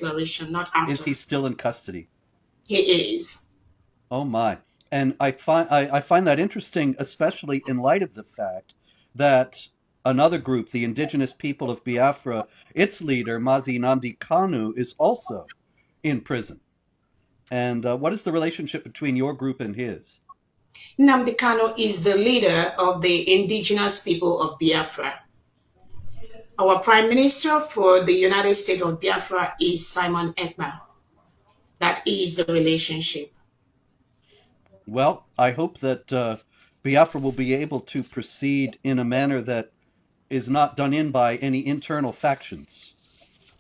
declaration, not Is after. he still in custody? He is. Oh my. And I find that interesting, especially in light of the fact that another group, the indigenous people of Biafra, its leader, Mazi Nnamdi Kanu, is also in prison. And what is the relationship between your group and his? Nnamdi Kanu is the leader of the indigenous people of Biafra. Our Prime Minister for the United States of Biafra is Simon Ekpa. That is the relationship. Well, I hope that Biafra will be able to proceed in a manner that is not done in by any internal factions.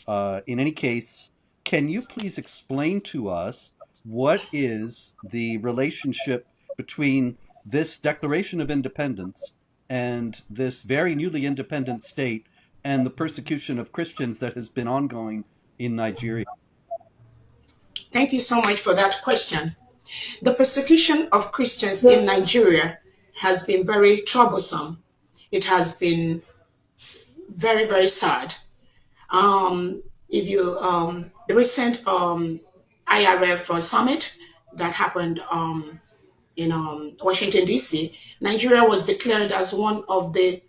In any case, can you please explain to us what is the relationship between this Declaration of Independence and this very newly independent state and the persecution of Christians that has been ongoing in Nigeria? Thank you so much for that question. The persecution of Christians in Nigeria has been very troublesome. It has been very, very sad. If you The recent IRF summit that happened in Washington D.C., Nigeria was declared as one of the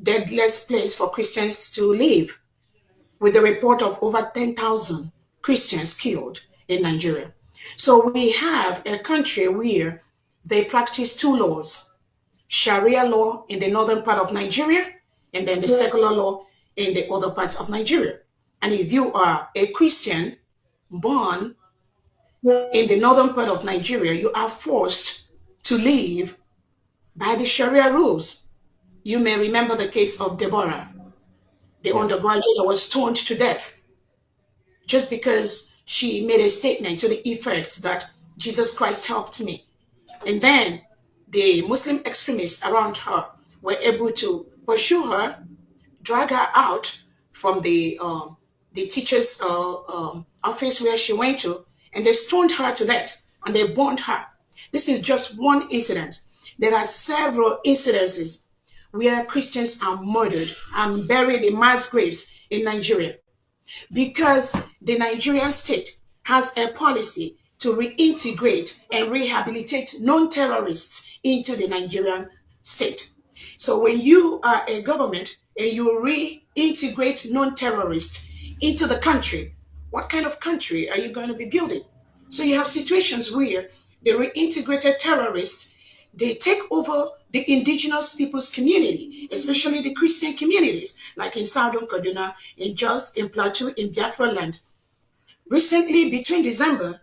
deadliest place for Christians to live, with a report of over 10,000 Christians killed in Nigeria. So we have a country where they practice two laws: Sharia law in the northern part of Nigeria, and then the secular law in the other parts of Nigeria. And if you are a Christian born in the northern part of Nigeria, you are forced to live by the Sharia rules. You may remember the case of Deborah, the Yeah. undergraduate that was stoned to death just because she made a statement to the effect that Jesus Christ helped me. And then the Muslim extremists around her were able to pursue her, drag her out from the teacher's office where she went to, and they stoned her to death and they burned her. This is just one incident. There are several incidences where Christians are murdered and buried in mass graves in Nigeria because the Nigerian state has a policy to reintegrate and rehabilitate non terrorists into the Nigerian state. So when you are a government and you reintegrate non terrorists into the country, what kind of country are you going to be building? So you have situations where the reintegrated terrorists, they take over the indigenous people's community, especially the Christian communities, like in Southern Kaduna, in Jos, in Plateau, in Biafra land. Recently, between December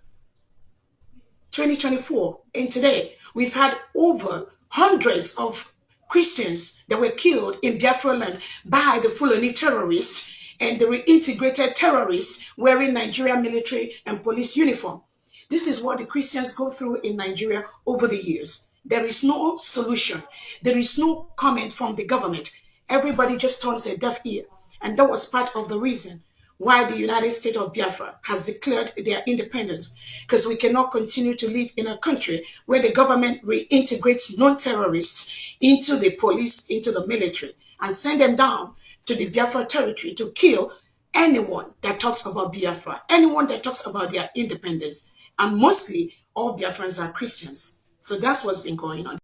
2024 and today, we've had over hundreds of Christians that were killed in Biafra land by the Fulani terrorists and the reintegrated terrorists wearing Nigerian military and police uniform. This is what the Christians go through in Nigeria over the years. There is no solution. There is no comment from the government. Everybody just turns a deaf ear. And that was part of the reason why the United States of Biafra has declared their independence. Because we cannot continue to live in a country where the government reintegrates non terrorists into the police, into the military, and send them down to the Biafra territory to kill anyone that talks about Biafra, anyone that talks about their independence. And mostly all Biafrans are Christians. So that's what's been going on.